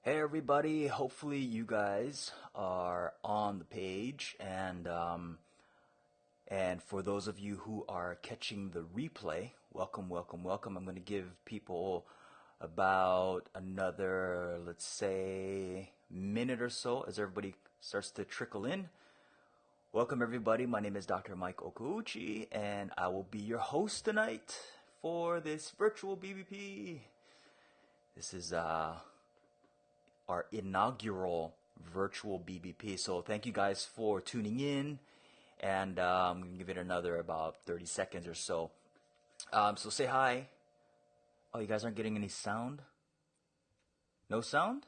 Hey everybody, hopefully you guys are on the page and for those of you who are catching the replay, welcome, welcome, welcome. I'm going to give people about another, let's say, minute or so as everybody starts to trickle in. Welcome everybody. My name is Dr. Mike Okouchi and I will be your host tonight for this virtual BBP. This is our inaugural virtual BBP. So thank you guys for tuning in, and I'm gonna give it another about 30 seconds or so. So say hi. Oh, you guys aren't getting any sound? No sound?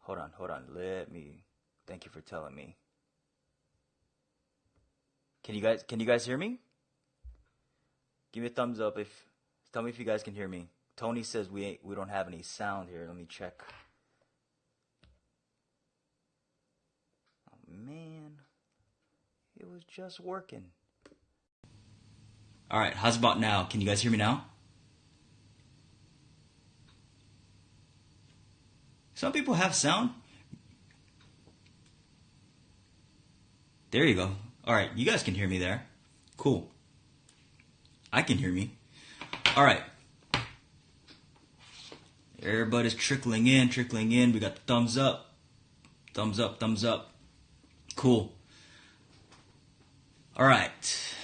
Hold on. Thank you for telling me. Can you guys hear me? Give me a thumbs up if tell me if you guys can hear me. Tony says we don't have any sound here. Let me check. Oh man, it was just working. All right, how's about now? Can you guys hear me now? Some people have sound. There you go. All right, you guys can hear me there. Cool. I can hear me. All right. Everybody's trickling in. We got the thumbs up. Thumbs up. Cool. All right.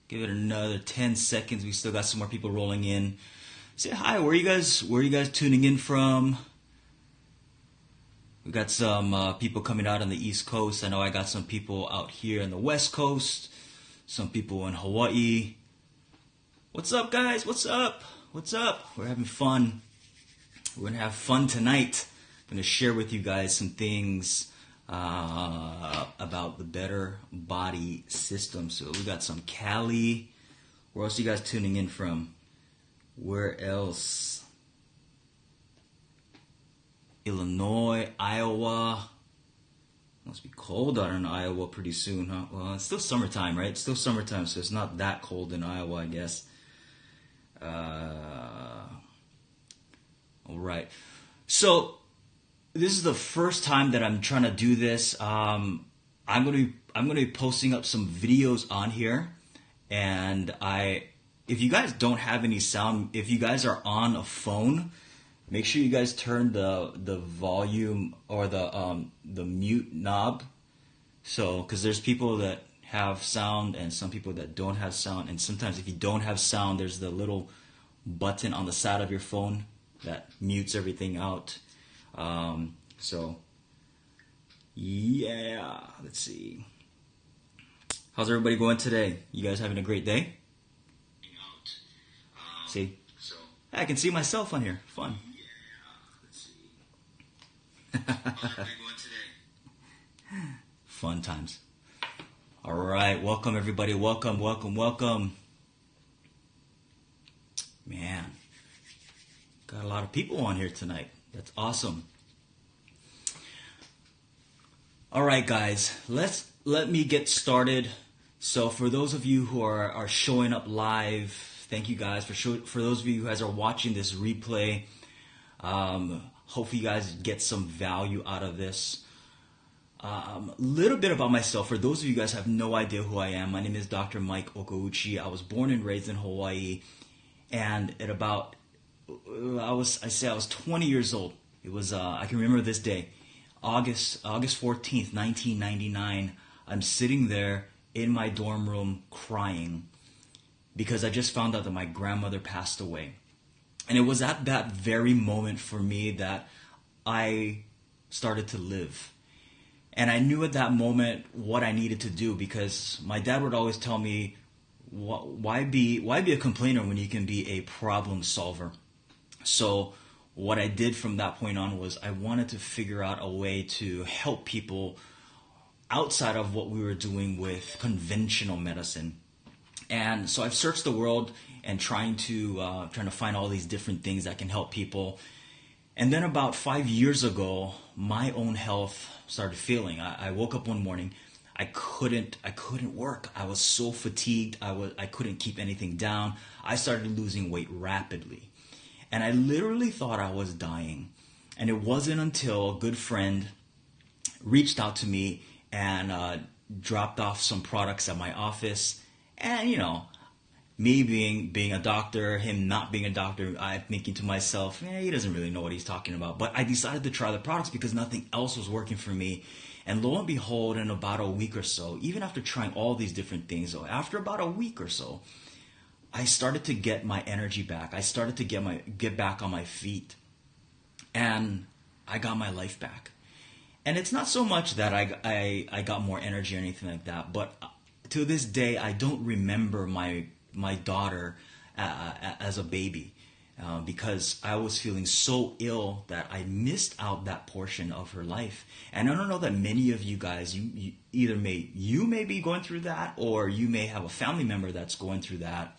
Give it another 10 seconds. We still got some more people rolling in. Say hi. Where are you guys tuning in from? We got some people coming out on the East Coast. I know I got some people out here on the West Coast. Some people in Hawaii. What's up, guys? What's up? We're having fun. We're going to have fun tonight. I'm going to share with you guys some things about the better body system. So we got some Cali. Where else are you guys tuning in from? Where else? Illinois, Iowa. Must be cold out in Iowa pretty soon, huh? Well, it's still summertime, right? It's still summertime, so it's not that cold in Iowa, I guess. All right. So this is the first time that I'm trying to do this. I'm gonna be posting up some videos on here, and if you guys don't have any sound, if you guys are on a phone, make sure you guys turn the volume or the mute knob. So, because there's people that have sound and some people that don't have sound, and sometimes if you don't have sound, there's the little button on the side of your phone that mutes everything out. So yeah, let's see. How's everybody going today? You guys having a great day? See, I can see myself on here. Fun. Fun times. All right, welcome everybody. Welcome. Man, got a lot of people on here tonight. That's awesome. All right, guys, let me get started. So for those of you who are showing up live, thank you guys for those of you who guys are watching this replay. Hopefully you guys get some value out of this. Little bit about myself. For those of you guys who have no idea who I am, my name is Dr. Mike Okouchi. I was born and raised in Hawaii, and at about I was 20 years old. It was I can remember this day, August 14th, 1999. I'm sitting there in my dorm room crying because I just found out that my grandmother passed away. And it was at that very moment for me that I started to live. And I knew at that moment what I needed to do, because my dad would always tell me, why be a complainer when you can be a problem solver? So what I did from that point on was I wanted to figure out a way to help people outside of what we were doing with conventional medicine. And so I've searched the world and trying to find all these different things that can help people. And then about 5 years ago, my own health started failing. I woke up one morning. I couldn't work. I was so fatigued. I couldn't keep anything down. I started losing weight rapidly. And I literally thought I was dying. And it wasn't until a good friend reached out to me and dropped off some products at my office. And me being a doctor, him not being a doctor, I'm thinking to myself, he doesn't really know what he's talking about. But I decided to try the products because nothing else was working for me. And lo and behold, in about a week or so, even after trying all these different things, after about a week or so, I started to get my energy back. I started to get back on my feet. And I got my life back. And it's not so much that I got more energy or anything like that, but to this day, I don't remember my daughter as a baby. Because I was feeling so ill that I missed out that portion of her life. And I don't know that many of you guys, you may be going through that, or you may have a family member that's going through that.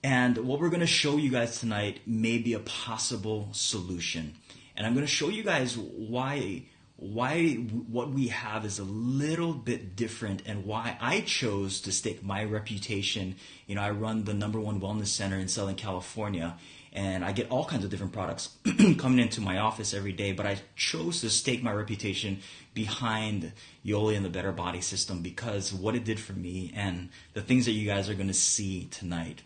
And what we're going to show you guys tonight may be a possible solution. And I'm going to show you guys why what we have is a little bit different, and why I chose to stake my reputation. I run the #1 wellness center in Southern California, and I get all kinds of different products coming into my office every day, but I chose to stake my reputation behind Yoli and the Better Body System because of what it did for me and the things that you guys are going to see tonight.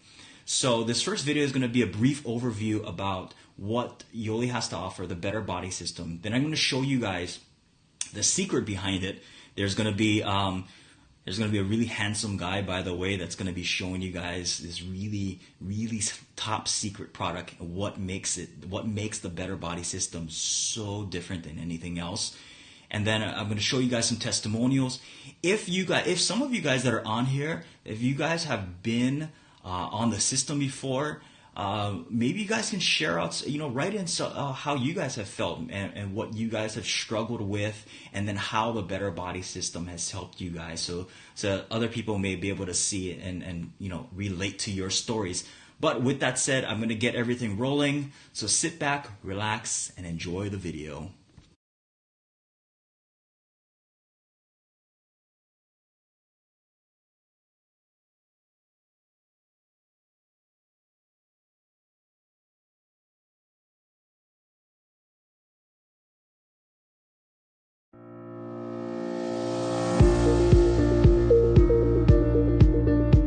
So this first video is going to be a brief overview about what Yoli has to offer, the Better Body System. Then I'm going to show you guys the secret behind it. There's going to be a really handsome guy, by the way, that's going to be showing you guys this really, really top secret product, and what makes the Better Body System so different than anything else. And then I'm going to show you guys some testimonials. If some of you guys that are on here, if you guys have been on the system before, maybe you guys can share out, write in how you guys have felt and what you guys have struggled with, and then how the Better Body System has helped you guys, so other people may be able to see it and relate to your stories. But with that said, I'm going to get everything rolling. So sit back, relax, and enjoy the video.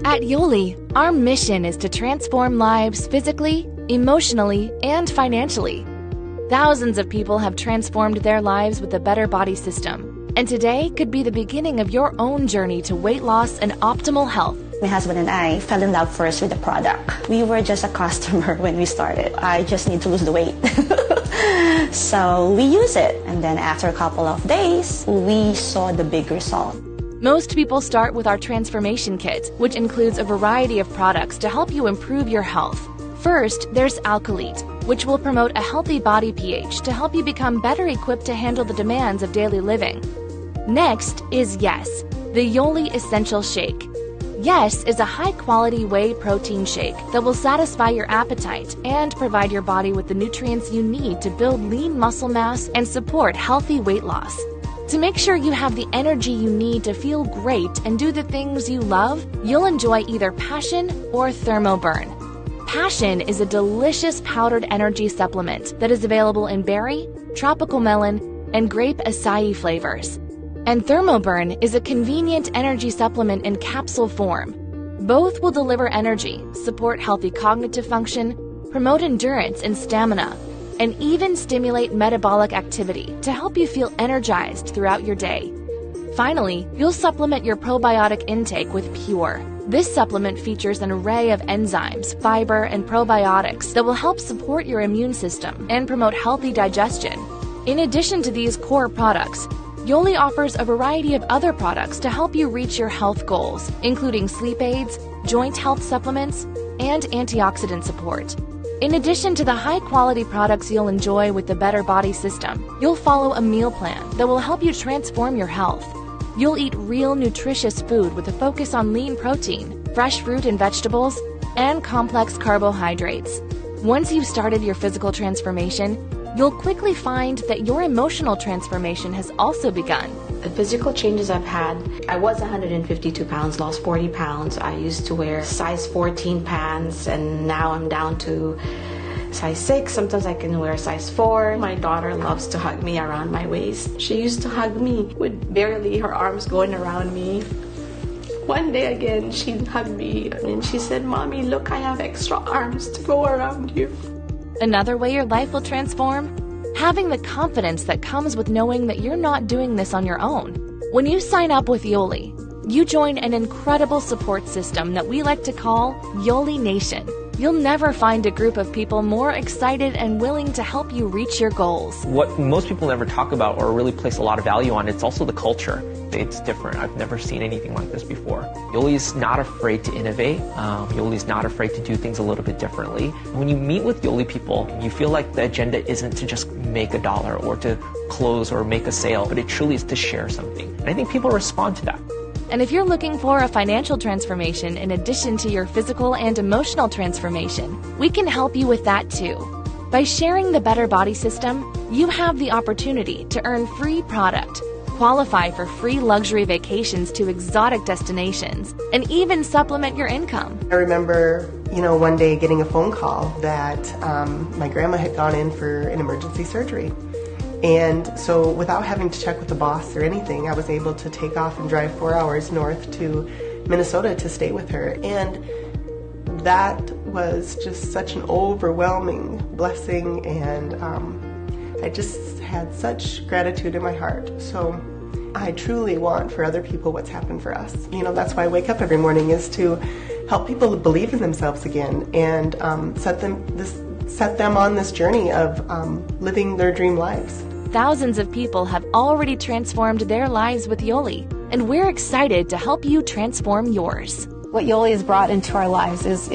At Yoli, our mission is to transform lives physically, emotionally, and financially. Thousands of people have transformed their lives with the Better Body System, and today could be the beginning of your own journey to weight loss and optimal health. My husband and I fell in love first with the product. We were just a customer when we started. I just need to lose the weight. So we use it, and then after a couple of days, we saw the big result. Most people start with our transformation kit, which includes a variety of products to help you improve your health. First, there's Alkalite, which will promote a healthy body pH to help you become better equipped to handle the demands of daily living. Next is Yes, the Yoli Essential Shake. Yes is a high-quality whey protein shake that will satisfy your appetite and provide your body with the nutrients you need to build lean muscle mass and support healthy weight loss. To make sure you have the energy you need to feel great and do the things you love, you'll enjoy either Passion or Thermoburn. Passion is a delicious powdered energy supplement that is available in berry, tropical melon, and grape acai flavors. And Thermoburn is a convenient energy supplement in capsule form. Both will deliver energy, support healthy cognitive function, promote endurance and stamina, and even stimulate metabolic activity to help you feel energized throughout your day. Finally, you'll supplement your probiotic intake with Pure. This supplement features an array of enzymes, fiber, and probiotics that will help support your immune system and promote healthy digestion. In addition to these core products, Yoli offers a variety of other products to help you reach your health goals, including sleep aids, joint health supplements, and antioxidant support. In addition to the high-quality products you'll enjoy with the Better Body System, you'll follow a meal plan that will help you transform your health. You'll eat real nutritious food with a focus on lean protein, fresh fruit and vegetables, and complex carbohydrates. Once you've started your physical transformation, you'll quickly find that your emotional transformation has also begun. The physical changes I've had, I was 152 pounds, lost 40 pounds. I used to wear size 14 pants, and now I'm down to size 6. Sometimes I can wear size 4. My daughter loves to hug me around my waist. She used to hug me with barely her arms going around me. One day again, she hugged me and she said, "Mommy, look, I have extra arms to go around you." Another way your life will transform? Having the confidence that comes with knowing that you're not doing this on your own. When you sign up with Yoli, you join an incredible support system that we like to call Yoli Nation. You'll never find a group of people more excited and willing to help you reach your goals. What most people never talk about or really place a lot of value on, it's also the culture. It's different. I've never seen anything like this before. Yoli's not afraid to innovate. Yoli's not afraid to do things a little bit differently. When you meet with Yoli people, you feel like the agenda isn't to just make a dollar or to close or make a sale, but it truly is to share something. And I think people respond to that. And if you're looking for a financial transformation in addition to your physical and emotional transformation, we can help you with that too. By sharing the Better Body System, you have the opportunity to earn free product, qualify for free luxury vacations to exotic destinations, and even supplement your income. I remember, one day getting a phone call that my grandma had gone in for an emergency surgery. And so without having to check with the boss or anything, I was able to take off and drive 4 hours north to Minnesota to stay with her. And that was just such an overwhelming blessing, and I just had such gratitude in my heart. So I truly want for other people what's happened for us. That's why I wake up every morning, is to help people believe in themselves again and set them on this journey of living their dream lives. Thousands of people have already transformed their lives with Yoli, and we're excited to help you transform yours. What Yoli has brought into our lives is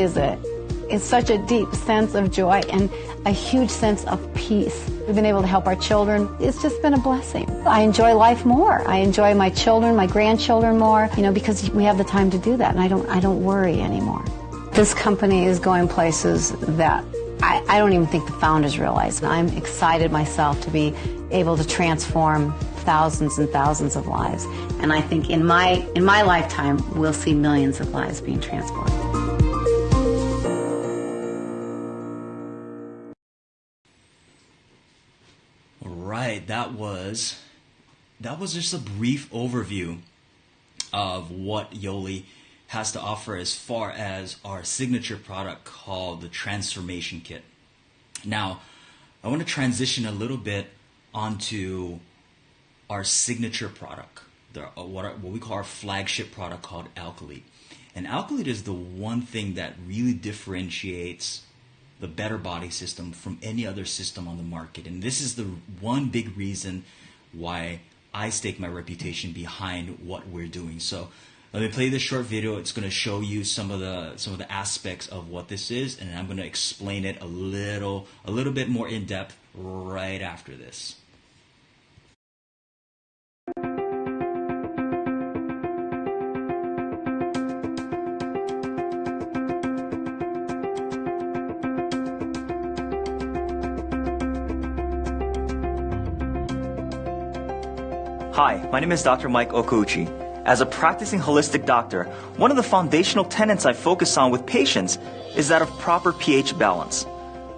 such a deep sense of joy and a huge sense of peace. We've been able to help our children. It's just been a blessing. I enjoy life more. I enjoy my children, my grandchildren more, because we have the time to do that, and I don't worry anymore. This company is going places that I don't even think the founders realize. I'm excited myself to be able to transform thousands and thousands of lives. And I think in my lifetime, we'll see millions of lives being transformed. All right, that was just a brief overview of what Yoli has to offer as far as our signature product called the Transformation Kit. Now, I want to transition a little bit onto our signature product, what we call our flagship product called Alkalite. And Alkalite is the one thing that really differentiates the Better Body System from any other system on the market. And this is the one big reason why I stake my reputation behind what we're doing. So let me play this short video. It's going to show you some of the aspects of what this is, and I'm going to explain it a little bit more in depth right after this. Hi, my name is Dr. Mike Okouchi. As a practicing holistic doctor, one of the foundational tenets I focus on with patients is that of proper pH balance.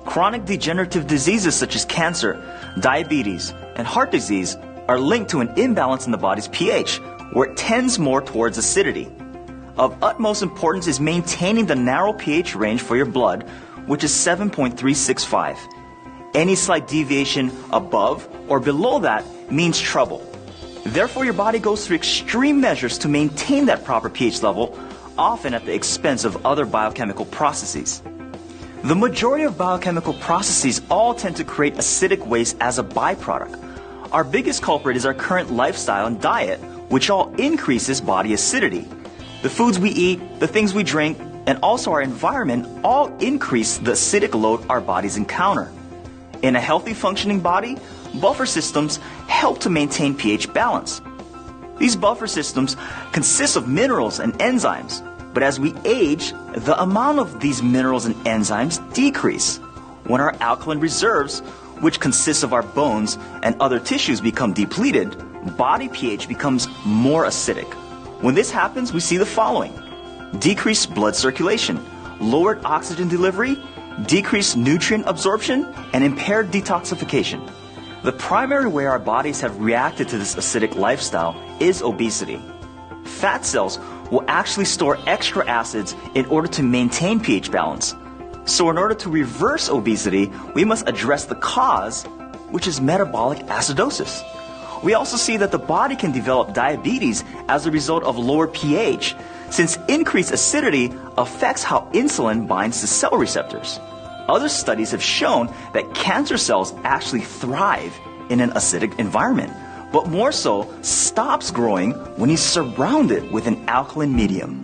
Chronic degenerative diseases such as cancer, diabetes, and heart disease are linked to an imbalance in the body's pH, where it tends more towards acidity. Of utmost importance is maintaining the narrow pH range for your blood, which is 7.365. Any slight deviation above or below that means trouble. Therefore, your body goes through extreme measures to maintain that proper pH level, often at the expense of other biochemical processes. The majority of biochemical processes all tend to create acidic waste as a byproduct. Our biggest culprit is our current lifestyle and diet, which all increases body acidity. The foods we eat, the things we drink, and also our environment all increase the acidic load our bodies encounter. In a healthy functioning body, buffer systems help to maintain pH balance. These buffer systems consist of minerals and enzymes, but as we age, the amount of these minerals and enzymes decrease. When our alkaline reserves, which consists of our bones and other tissues, become depleted, body pH becomes more acidic. When this happens, we see the following: decreased blood circulation, lowered oxygen delivery, decreased nutrient absorption, and impaired detoxification. The primary way our bodies have reacted to this acidic lifestyle is obesity. Fat cells will actually store extra acids in order to maintain pH balance. So in order to reverse obesity, we must address the cause, which is metabolic acidosis. We also see that the body can develop diabetes as a result of lower pH, since increased acidity affects how insulin binds to cell receptors. Other studies have shown that cancer cells actually thrive in an acidic environment, but more so stops growing when he's surrounded with an alkaline medium.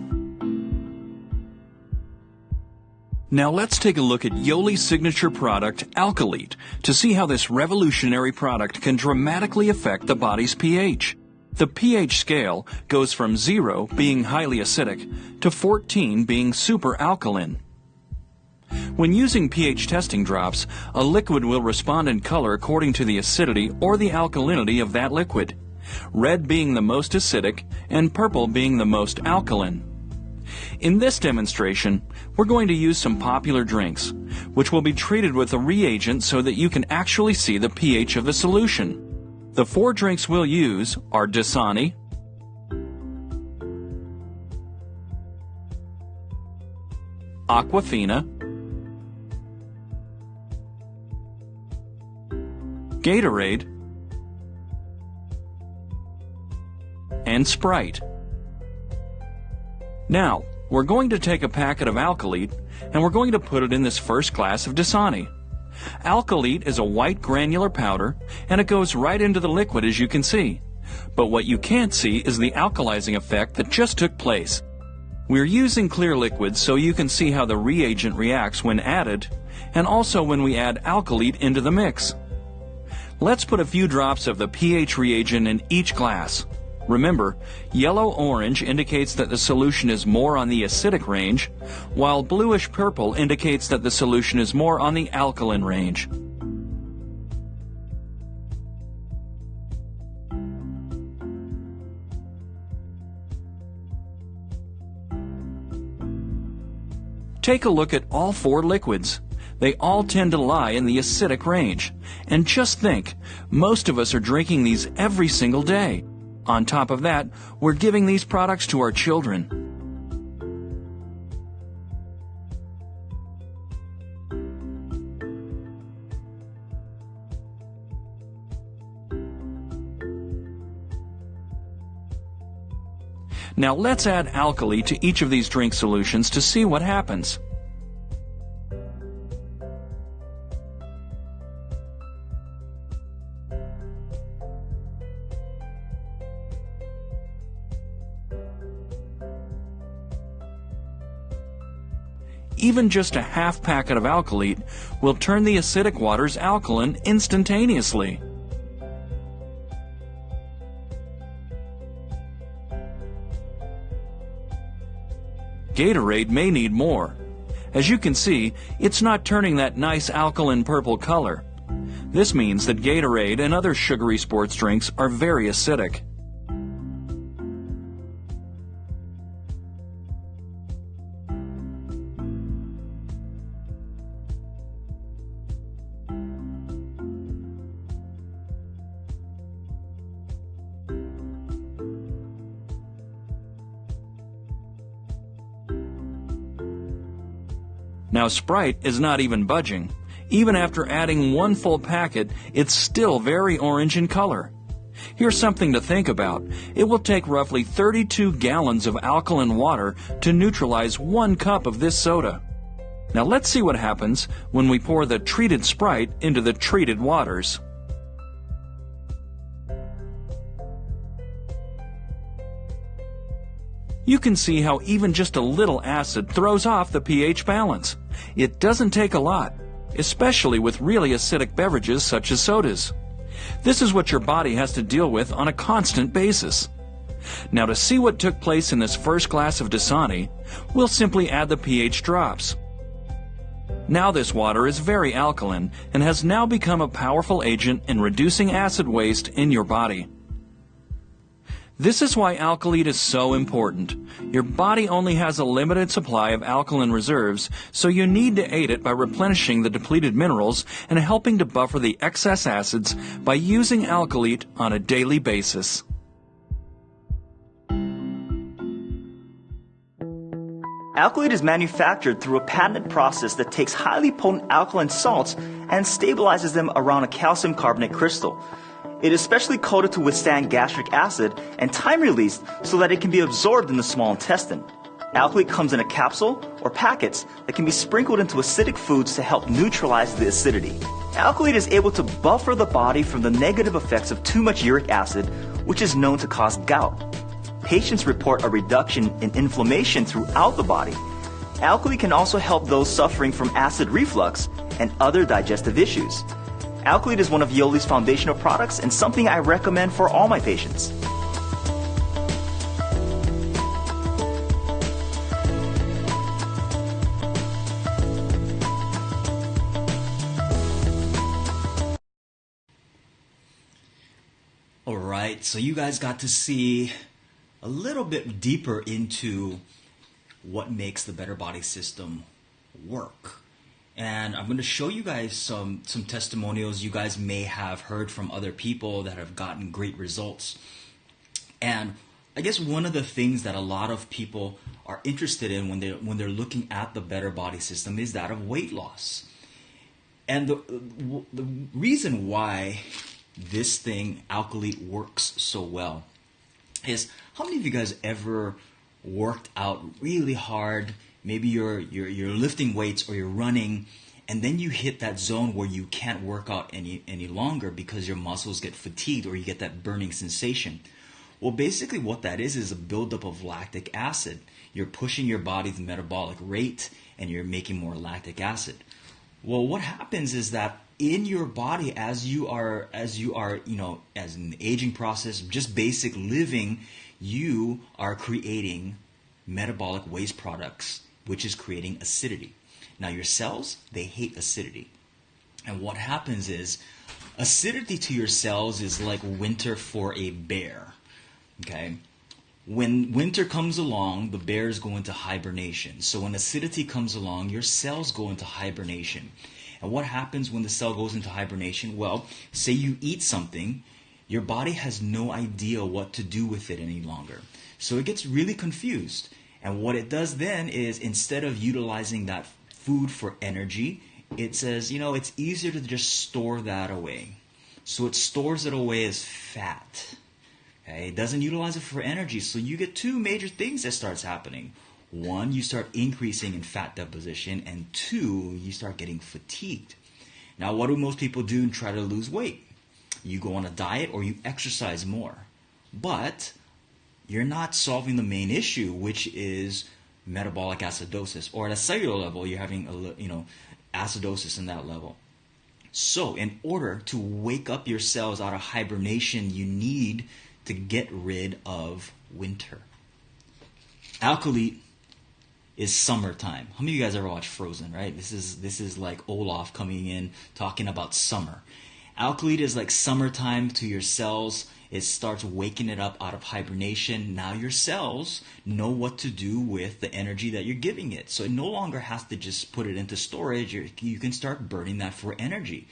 Now let's take a look at Yoli's signature product, Alkalite, to see how this revolutionary product can dramatically affect the body's pH. The pH scale goes from 0 being highly acidic to 14 being super alkaline. When using pH testing drops, a liquid will respond in color according to the acidity or the alkalinity of that liquid, red being the most acidic and purple being the most alkaline. In this demonstration, we're going to use some popular drinks, which will be treated with a reagent so that you can actually see the pH of the solution. The 4 drinks we'll use are Dasani, Aquafina, Gatorade, and Sprite. Now, we're going to take a packet of Alkalite and we're going to put it in this first glass of Dasani. Alkalite is a white granular powder and it goes right into the liquid, as you can see. But what you can't see is the alkalizing effect that just took place. We're using clear liquids so you can see how the reagent reacts when added, and also when we add Alkalite into the mix. Let's put a few drops of the pH reagent in each glass. Remember, yellow-orange indicates that the solution is more on the acidic range, while bluish-purple indicates that the solution is more on the alkaline range. Take a look at all 4 liquids. They all tend to lie in the acidic range. And just think, most of us are drinking these every single day. On top of that, we're giving these products to our children. Now let's add Alkali to each of these drink solutions to see what happens. Even just a half packet of Alkalite will turn the acidic waters alkaline instantaneously. Gatorade may need more. As you can see, it's not turning that nice alkaline purple color. This means that Gatorade and other sugary sports drinks are very acidic. Now Sprite is not even budging. Even after adding 1 full packet, it's still very orange in color. Here's something to think about. It will take roughly 32 gallons of alkaline water to neutralize 1 cup of this soda. Now let's see what happens when we pour the treated Sprite into the treated waters. You can see how even just a little acid throws off the pH balance. It doesn't take a lot, especially with really acidic beverages such as sodas. This is what your body has to deal with on a constant basis. Now to see what took place in this first glass of Dasani, we'll simply add the pH drops. Now this water is very alkaline and has now become a powerful agent in reducing acid waste in your body. This is why Alkalite is so important. Your body only has a limited supply of alkaline reserves, so you need to aid it by replenishing the depleted minerals and helping to buffer the excess acids by using Alkalite on a daily basis. Alkalite is manufactured through a patented process that takes highly potent alkaline salts and stabilizes them around a calcium carbonate crystal. It is specially coated to withstand gastric acid and time released so that it can be absorbed in the small intestine. Alkalite comes in a capsule or packets that can be sprinkled into acidic foods to help neutralize the acidity. Alkalite is able to buffer the body from the negative effects of too much uric acid, which is known to cause gout. Patients report a reduction in inflammation throughout the body. Alkalite can also help those suffering from acid reflux and other digestive issues. Alkalite is one of Yoli's foundational products and something I recommend for all my patients. All right, so you guys got to see a little bit deeper into what makes the Better Body System work. And I'm going to show you guys some testimonials you guys may have heard from other people that have gotten great results. And I guess one of the things that a lot of people are interested in when they're looking at the Better Body System is that of weight loss. And the reason why this thing, Alkalite, works so well is, how many of you guys ever worked out really hard? Maybe you're lifting weights or you're running, and then you hit that zone where you can't work out any longer because your muscles get fatigued or you get that burning sensation. Well, basically what that is a buildup of lactic acid. You're pushing your body's metabolic rate and you're making more lactic acid. Well, what happens is that in your body, as you are, as in the aging process, just basic living, you are creating metabolic waste products, which is creating acidity. Now, your cells, they hate acidity. And what happens is, acidity to your cells is like winter for a bear. Okay? When winter comes along, the bears go into hibernation. So when acidity comes along, your cells go into hibernation. And what happens when the cell goes into hibernation? Well, say you eat something, your body has no idea what to do with it any longer. So it gets really confused. And what it does then is, instead of utilizing that food for energy, it says, it's easier to just store that away. So it stores it away as fat. Okay? It doesn't utilize it for energy. So you get two major things that starts happening. One, you start increasing in fat deposition, and two, you start getting fatigued. Now, what do most people do to try to lose weight? You go on a diet or you exercise more. But you're not solving the main issue, which is metabolic acidosis. Or at a cellular level, you're having acidosis in that level. So in order to wake up your cells out of hibernation, you need to get rid of winter. Alkalite is summertime. How many of you guys ever watched Frozen, right? This is like Olaf coming in talking about summer. Alkalite is like summertime to your cells. It starts waking it up out of hibernation. Now your cells know what to do with the energy that you're giving it. So it no longer has to just put it into storage. You can start burning that for energy.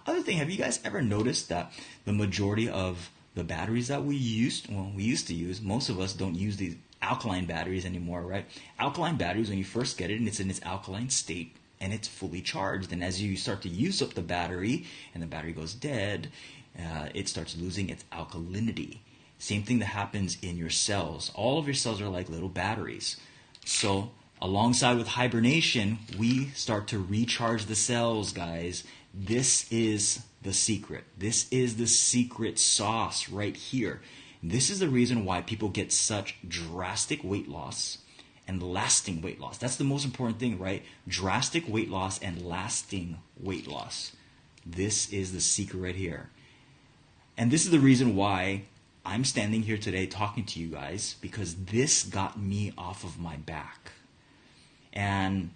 Other thing, have you guys ever noticed that the majority of the batteries that we used to use, most of us don't use these alkaline batteries anymore, right? Alkaline batteries, when you first get it and it's in its alkaline state and it's fully charged, and as you start to use up the battery and the battery goes dead, it starts losing its alkalinity. Same thing that happens in your cells. All of your cells are like little batteries. So alongside with hibernation, we start to recharge the cells, guys. This is the secret. This is the secret sauce right here. This is the reason why people get such drastic weight loss and lasting weight loss. That's the most important thing, right? Drastic weight loss and lasting weight loss. This is the secret right here. And this is the reason why I'm standing here today talking to you guys, because this got me off of my back. And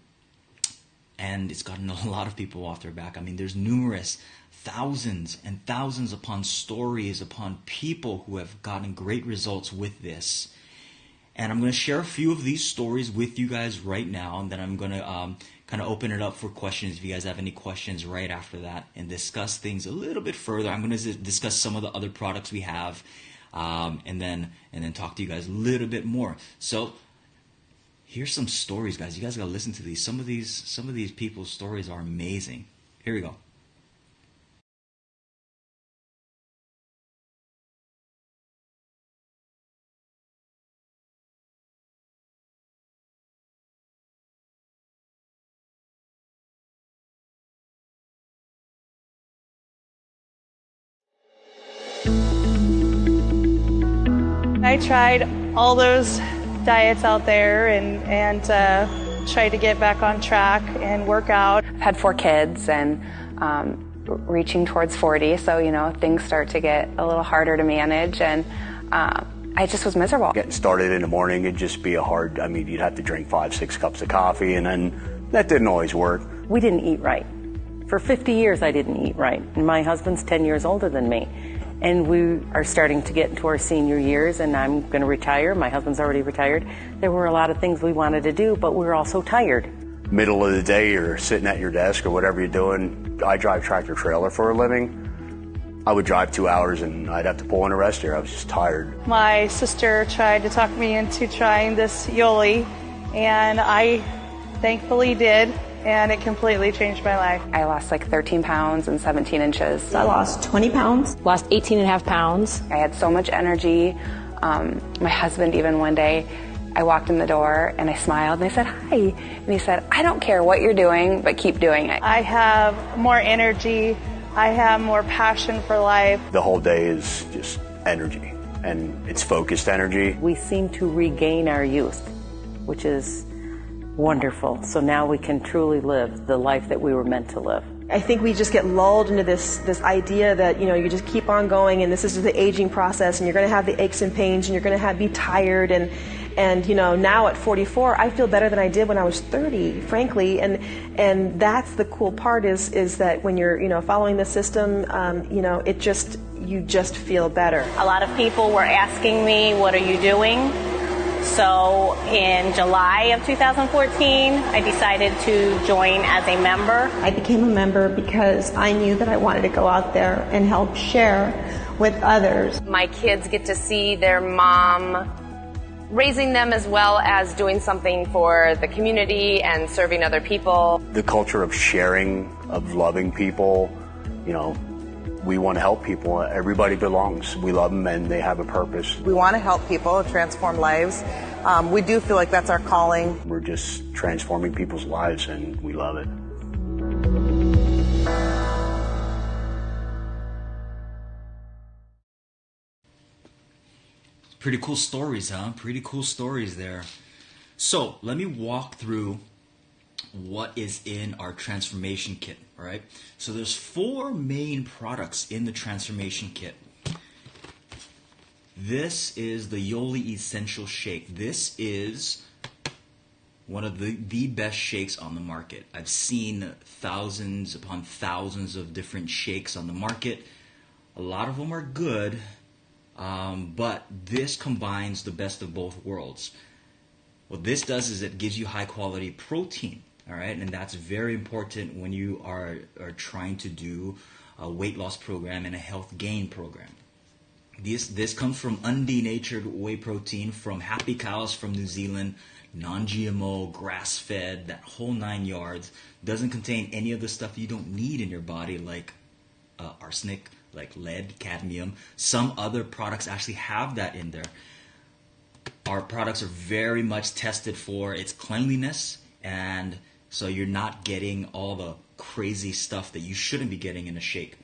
and it's gotten a lot of people off their back. I mean, there's numerous, thousands and thousands upon stories upon people who have gotten great results with this. And I'm going to share a few of these stories with you guys right now, and then I'm going to kind of open it up for questions if you guys have any questions right after that, and discuss things a little bit further. I'm going to discuss some of the other products we have, and then talk to you guys a little bit more. So here's some stories, guys. You guys got to listen to these. Some of these people's stories are amazing. Here we go. I tried all those diets out there and tried to get back on track and work out. I've had 4 kids and reaching towards 40, so things start to get a little harder to manage, and I just was miserable. Getting started in the morning, it'd just be you'd have to drink 5-6 cups of coffee, and then that didn't always work. We didn't eat right. For 50 years I didn't eat right, and my husband's 10 years older than me. And we are starting to get into our senior years, and I'm going to retire. My husband's already retired. There were a lot of things we wanted to do, but we were all so tired. Middle of the day, you're sitting at your desk or whatever you're doing. I drive tractor trailer for a living. I would drive 2 hours and I'd have to pull in a rest here. I was just tired. My sister tried to talk me into trying this Yoli, and I thankfully did. And it completely changed my life. I lost like 13 pounds and 17 inches. I lost 20 pounds. Lost 18.5 pounds. I had so much energy. My husband, even one day, I walked in the door and I smiled and I said, "Hi." And he said, "I don't care what you're doing, but keep doing it." I have more energy. I have more passion for life. The whole day is just energy, and it's focused energy. We seem to regain our youth, which is wonderful. So now we can truly live the life that we were meant to live. I think we just get lulled into this idea that, you just keep on going, and this is the aging process, and you're going to have the aches and pains, and you're going to be tired, and now at 44, I feel better than I did when I was 30, frankly, and that's the cool part is that when you're following the system, you just feel better. A lot of people were asking me, "What are you doing?" So in July of 2014, I decided to join as a member. I became a member because I knew that I wanted to go out there and help share with others. My kids get to see their mom raising them as well as doing something for the community and serving other people. The culture of sharing, of loving people, we want to help people. Everybody belongs. We love them and they have a purpose. We want to help people, transform lives. We do feel like that's our calling. We're just transforming people's lives and we love it. Pretty cool stories, huh? Pretty cool stories there. So let me walk through what is in our transformation kit, all right? So there's 4 main products in the transformation kit. This is the Yoli Essential Shake. This is one of the best shakes on the market. I've seen thousands upon thousands of different shakes on the market. A lot of them are good, but this combines the best of both worlds. What this does is it gives you high quality protein. All right, and that's very important when you are trying to do a weight loss program and a health gain program. This comes from undenatured whey protein from happy cows from New Zealand, non-GMO, grass-fed, that whole 9 yards. Doesn't contain any of the stuff you don't need in your body, like arsenic, like lead, cadmium. Some other products actually have that in there. Our products are very much tested for its cleanliness, and so you're not getting all the crazy stuff that you shouldn't be getting in a shake.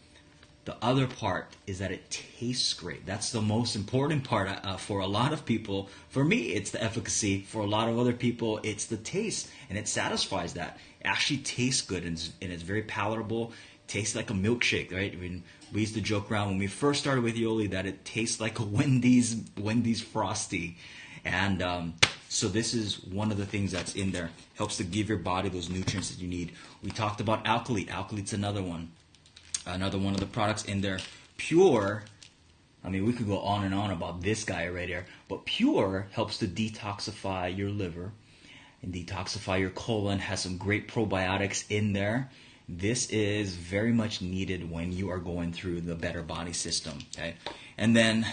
The other part is that it tastes great. That's the most important part for a lot of people. For me, it's the efficacy. For a lot of other people, it's the taste, and it satisfies that. It actually tastes good, and it's very palatable. It tastes like a milkshake, right? I mean, we used to joke around when we first started with Yoli that it tastes like a Wendy's Frosty. And So this is one of the things that's in there. Helps to give your body those nutrients that you need. We talked about Alkalite. Alkalite's another one. Another one of the products in there. Pure, I mean, we could go on and on about this guy right here. But Pure helps to detoxify your liver and detoxify your colon. Has some great probiotics in there. This is very much needed when you are going through the Better Body System. Okay, and then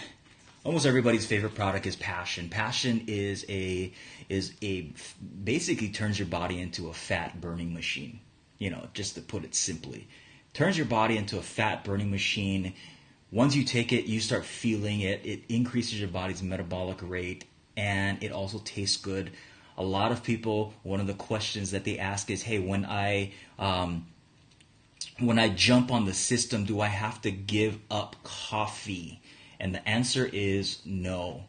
almost everybody's favorite product is Passion. Passion is a basically turns your body into a fat burning machine. You know, just to put it simply, turns your body into a fat burning machine. Once you take it, you start feeling it. It increases your body's metabolic rate, and it also tastes good. A lot of people, one of the questions that they ask is, hey, when I jump on the system, do I have to give up coffee? And the answer is no.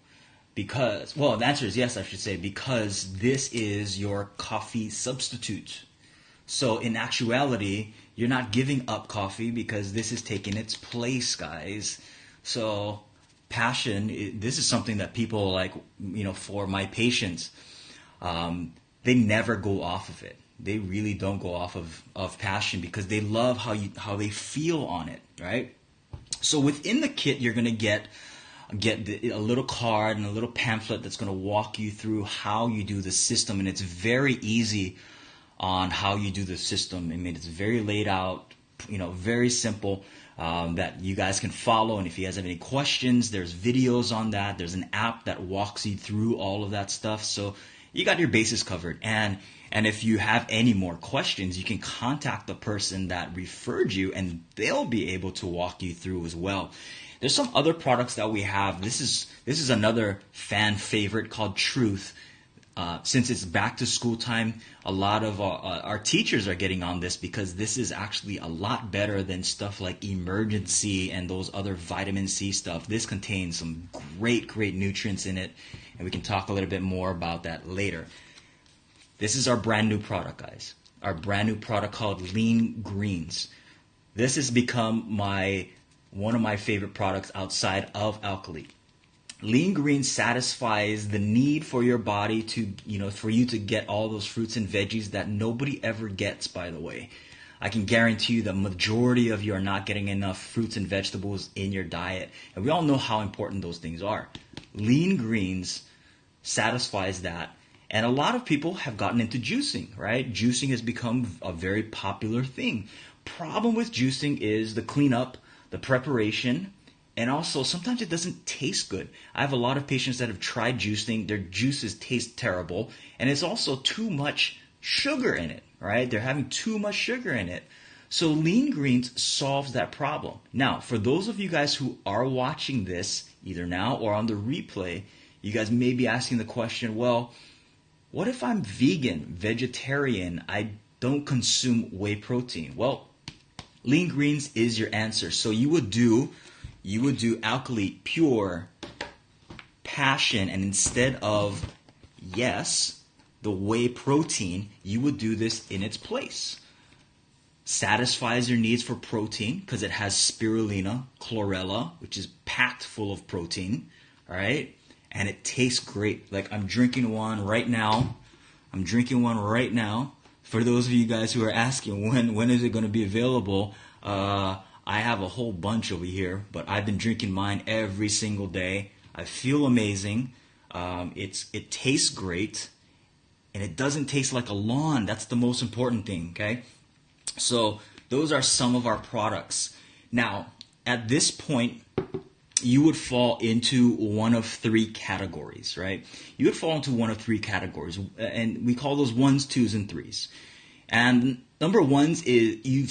Because, well, the answer is yes, I should say, because this is your coffee substitute. So in actuality, you're not giving up coffee because this is taking its place, guys. So Passion, this is something that people like, you know, for my patients, they never go off of it. They really don't go off of Passion because they love how they feel on it, right? So within the kit, you're going to get a little card and a little pamphlet that's going to walk you through how you do the system, and it's very easy on how you do the system. I mean, it's very laid out, you know, very simple, that you guys can follow. And if you guys have any questions, there's videos on that. There's an app that walks you through all of that stuff. So you got your bases covered. And if you have any more questions, you can contact the person that referred you, and they'll be able to walk you through as well. There's some other products that we have. This is another fan favorite called Truth. Since it's back to school time, a lot of our teachers are getting on this because this is actually a lot better than stuff like Emergency and those other vitamin C stuff. This contains some great nutrients in it, and we can talk a little bit more about that later. This is our brand new product, guys. Our brand new product called Lean Greens. This has become one of my favorite products outside of Alkalite. Lean Greens satisfies the need for your body to, you know, for you to get all those fruits and veggies that nobody ever gets, by the way. I can guarantee you the majority of you are not getting enough fruits and vegetables in your diet. And we all know how important those things are. Lean Greens satisfies that. And a lot of people have gotten into juicing, right? Juicing has become a very popular thing. Problem with juicing is the cleanup, the preparation, and also sometimes it doesn't taste good. I have a lot of patients that have tried juicing. Their juices taste terrible. And it's also too much sugar in it, right? They're having too much sugar in it. So Lean Greens solves that problem. Now, for those of you guys who are watching this, either now or on the replay, you guys may be asking the question, well, what if I'm vegan, vegetarian, I don't consume whey protein? Well, Lean Greens is your answer. So you would do Alkalite, Pure, Passion, and instead of, yes, the whey protein, you would do this in its place. Satisfies your needs for protein because it has spirulina, chlorella, which is packed full of protein, all right? And it tastes great. Like I'm drinking one right now. For those of you guys who are asking when is it going to be available, I have a whole bunch over here, but I've been drinking mine every single day. I feel amazing. It tastes great, and it doesn't taste like a lawn. That's the most important thing, okay? So those are some of our products. Now, at this point, you would fall into one of three categories, right? You would fall into one of three categories, and we call those ones, twos, and threes. And number ones is you've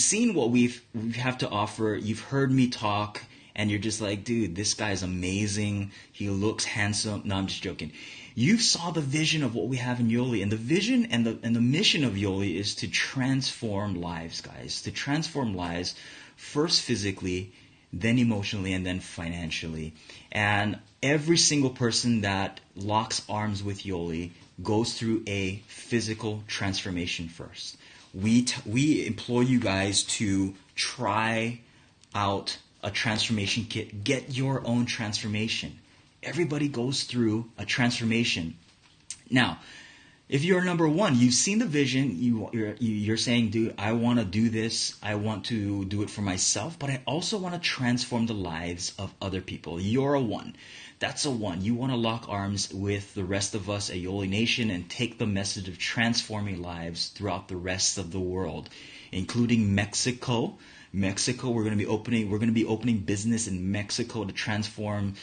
seen what we have to offer. You've heard me talk, and you're just like, dude, this guy's amazing. He looks handsome. No, I'm just joking. You saw the vision of what we have in Yoli, and the vision and the mission of Yoli is to transform lives, guys. To transform lives, first physically, then emotionally, and then financially. And every single person that locks arms with Yoli goes through a physical transformation first. We implore you guys to try out a transformation kit. Get your own transformation. Everybody goes through a transformation. Now, if you're number one, you've seen the vision, you're saying, dude, I want to do this, I want to do it for myself, but I also want to transform the lives of other people. You're a one. That's a one. You want to lock arms with the rest of us at Yoli Nation and take the message of transforming lives throughout the rest of the world, including Mexico. We're going to be opening business in Mexico to transform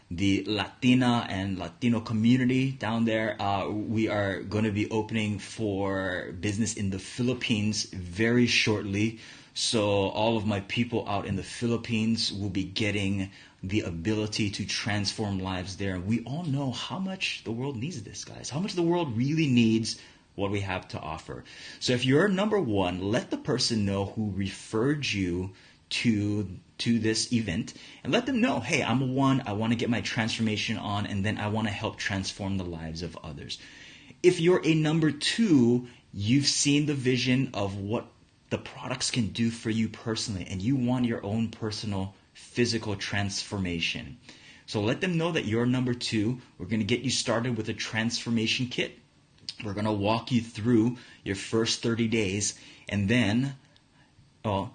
the Latina and Latino community down there. We are going to be opening for business in the Philippines very shortly. So all of my people out in the Philippines will be getting the ability to transform lives there. And we all know how much the world needs this, guys. How much the world really needs what we have to offer. So if you're number one, let the person know who referred you to this event, and let them know, hey, I'm a one, I want to get my transformation on, and then I want to help transform the lives of others. If you're a number two, you've seen the vision of what the products can do for you personally, and you want your own personal physical transformation. So let them know that you're number two. We're going to get you started with a transformation kit. We're going to walk you through your first 30 days, and then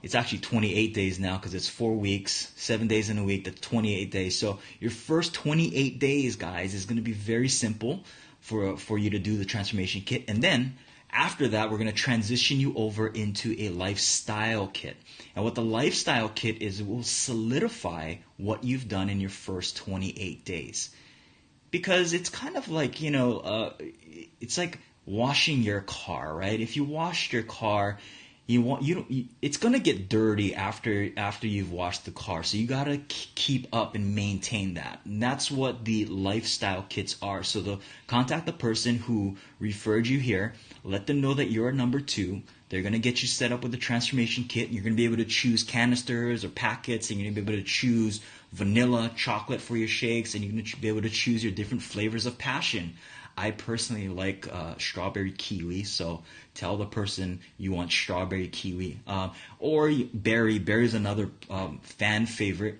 it's actually 28 days now because it's 4 weeks, 7 days in a week, that's 28 days. So your first 28 days, guys, is going to be very simple for you to do the transformation kit. And then after that, we're going to transition you over into a lifestyle kit. And what the lifestyle kit is, it will solidify what you've done in your first 28 days. Because it's kind of like, it's like washing your car, right? If you washed your car, it's gonna get dirty after you've washed the car, so you gotta keep up and maintain that. And that's what the lifestyle kits are. So contact the person who referred you here, let them know that you're a number two. They're gonna get you set up with the transformation kit. You're gonna be able to choose canisters or packets, and you're gonna be able to choose vanilla, chocolate for your shakes, and you're gonna be able to choose your different flavors of passion. I personally like strawberry kiwi, so tell the person you want strawberry kiwi. Or berry. Berry is another fan favorite.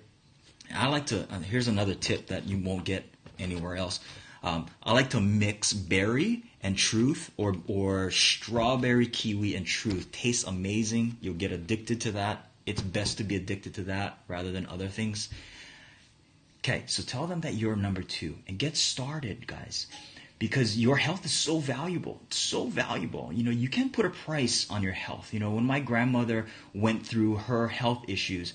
I like to, here's another tip that you won't get anywhere else. I like to mix berry and truth, or strawberry kiwi and truth. Tastes amazing. You'll get addicted to that. It's best to be addicted to that rather than other things. Okay, so tell them that you're number two and get started, guys. Because your health is so valuable. It's so valuable. You can't put a price on your health. When my grandmother went through her health issues,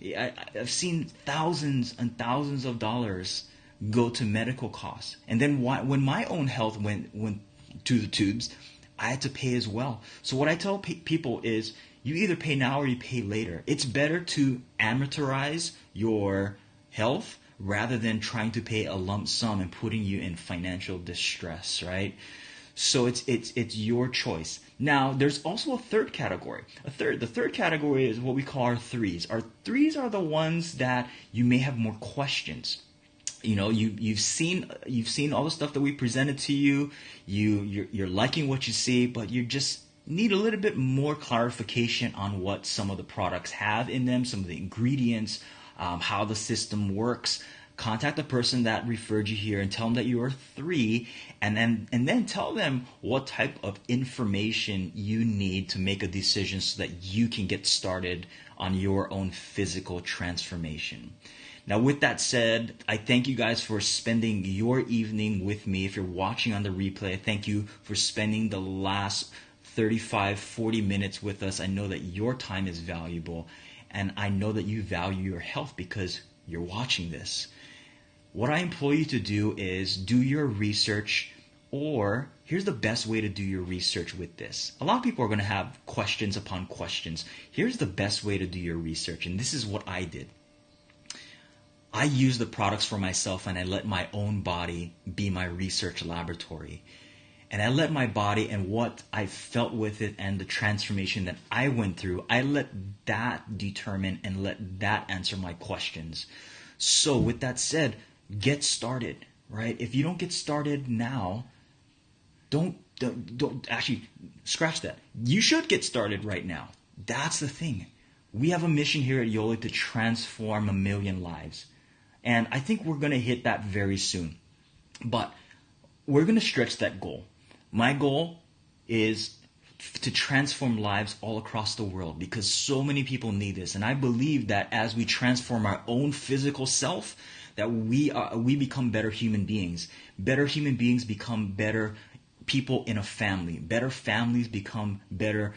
I've seen thousands and thousands of dollars go to medical costs. And then when my own health went to the tubes, I had to pay as well. So what I tell people is, you either pay now or you pay later. It's better to amortize your health rather than trying to pay a lump sum and putting you in financial distress, right? So it's your choice. Now, there's also a third category. The third category is what we call our threes. Our threes are the ones that you may have more questions. You've seen all the stuff that we presented to you. You're liking what you see, but you just need a little bit more clarification on what some of the products have in them, some of the ingredients, how the system works. Contact the person that referred you here and tell them that you are three, and then tell them what type of information you need to make a decision so that you can get started on your own physical transformation. Now, with that said, I thank you guys for spending your evening with me. If you're watching on the replay, I thank you for spending the last 35-40 minutes with us. I know that your time is valuable, and I know that you value your health because you're watching this. What I implore you to do is do your research, or here's the best way to do your research with this. A lot of people are going to have questions upon questions. Here's the best way to do your research, and this is what I did. I use the products for myself, and I let my own body be my research laboratory. And I let my body and what I felt with it and the transformation that I went through, I let that determine and let that answer my questions. So with that said, get started, right? If you don't get started now, don't actually scratch that. You should get started right now. That's the thing. We have a mission here at Yoli to transform 1 million lives. And I think we're going to hit that very soon. But we're going to stretch that goal. My goal is to transform lives all across the world because so many people need this. And I believe that as we transform our own physical self, that we become better human beings. Better human beings become better people in a family. Better families become better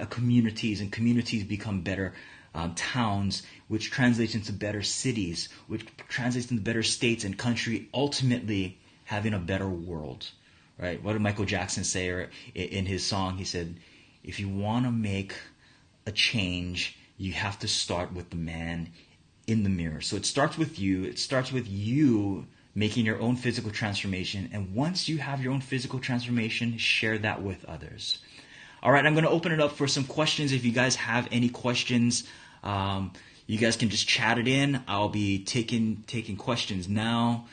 communities, and communities become better towns, which translates into better cities, which translates into better states and country, ultimately having a better world. Right? What did Michael Jackson say in his song? He said, if you want to make a change, you have to start with the man in the mirror. So it starts with you. It starts with you making your own physical transformation. And once you have your own physical transformation, share that with others. All right, I'm going to open it up for some questions. If you guys have any questions, you guys can just chat it in. I'll be taking questions now,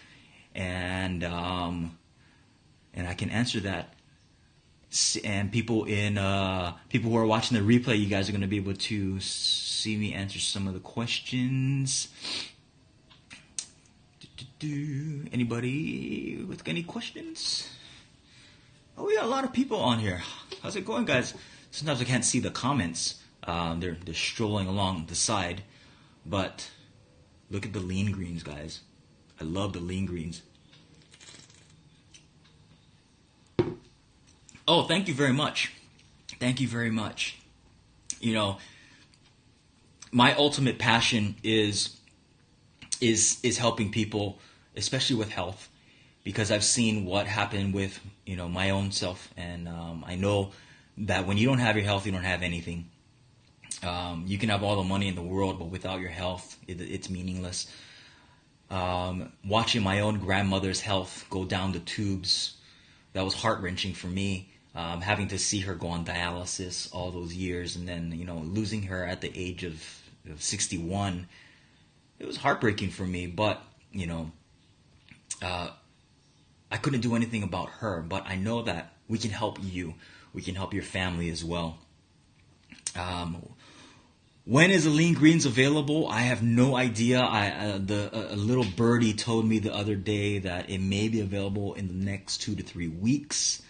and I can answer that. And people who are watching the replay, you guys are going to be able to see me answer some of the questions. Anybody with any questions? Oh, we got a lot of people on here. How's it going, guys? Sometimes I can't see the comments. They're strolling along the side. But look at the lean greens, guys. I love the lean greens. Oh, thank you very much. Thank you very much. You know, my ultimate passion is helping people, especially with health, because I've seen what happened with, you know, my own self, and I know that when you don't have your health, you don't have anything. You can have all the money in the world, but without your health, it's meaningless. Watching my own grandmother's health go down the tubes, that was heart-wrenching for me. Having to see her go on dialysis all those years, and then, you know, losing her at the age of 61, it was heartbreaking for me. But, you know, I couldn't do anything about her, but I know that we can help you. We can help your family as well. When is the lean greens available? I have no idea. A little birdie told me the other day that it may be available in the next 2 to 3 weeks.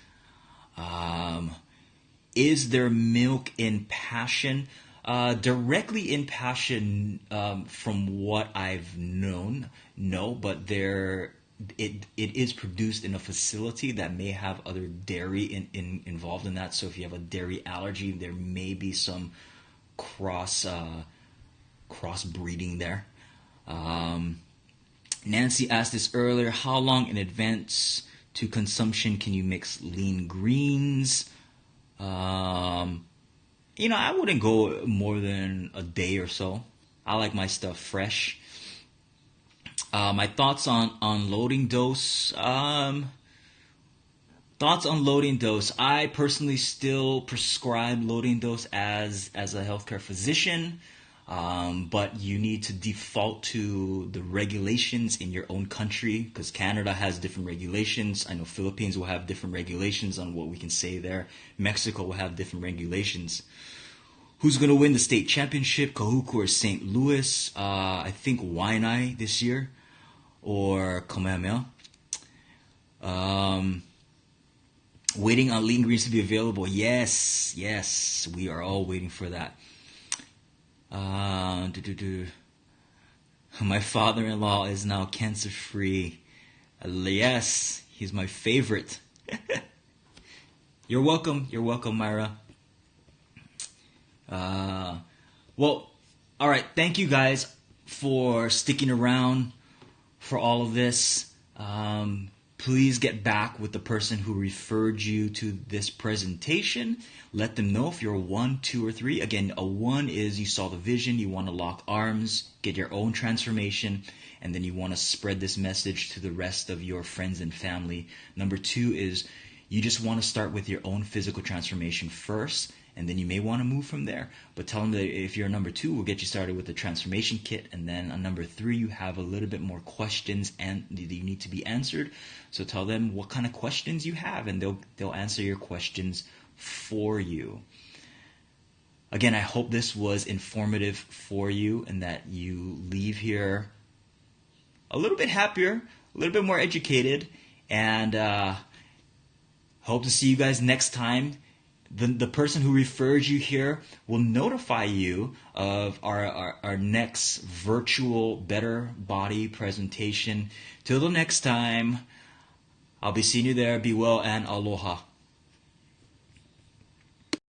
Is there milk in Passion? Directly in Passion, from what I've known, no, but it is produced in a facility that may have other dairy involved in that. So if you have a dairy allergy, there may be some cross breeding there. Nancy asked this earlier: how long in advance to consumption can you mix lean greens? You know, I wouldn't go more than a day or so. I like my stuff fresh. My thoughts on loading dose. Thoughts on loading dose. I personally still prescribe loading dose as a healthcare physician, but you need to default to the regulations in your own country, because Canada has different regulations. I know Philippines will have different regulations on what we can say there. Mexico will have different regulations. Who's going to win the state championship, Kahuku or St. Louis? I think Waianae this year, or Kamehameha. Waiting on lean greens to be available. Yes, we are all waiting for that. My father-in-law is now cancer-free. Yes, he's my favorite. You're welcome, Myra. Well, all right. Thank you guys for sticking around for all of this. Please get back with the person who referred you to this presentation. Let them know if you're a 1, 2, or 3. Again, a 1 is you saw the vision, you want to lock arms, get your own transformation, and then you want to spread this message to the rest of your friends and family. Number 2 is you just want to start with your own physical transformation first, and then you may want to move from there. But tell them that if you're a number 2, we'll get you started with the transformation kit. And then on number 3, you have a little bit more questions and that you need to be answered. So tell them what kind of questions you have, and they'll answer your questions for you. Again, I hope this was informative for you and that you leave here a little bit happier, a little bit more educated, and Hope to see you guys next time. The person who referred you here will notify you of our next virtual Better Body presentation. Till the next time, I'll be seeing you there. Be well and aloha.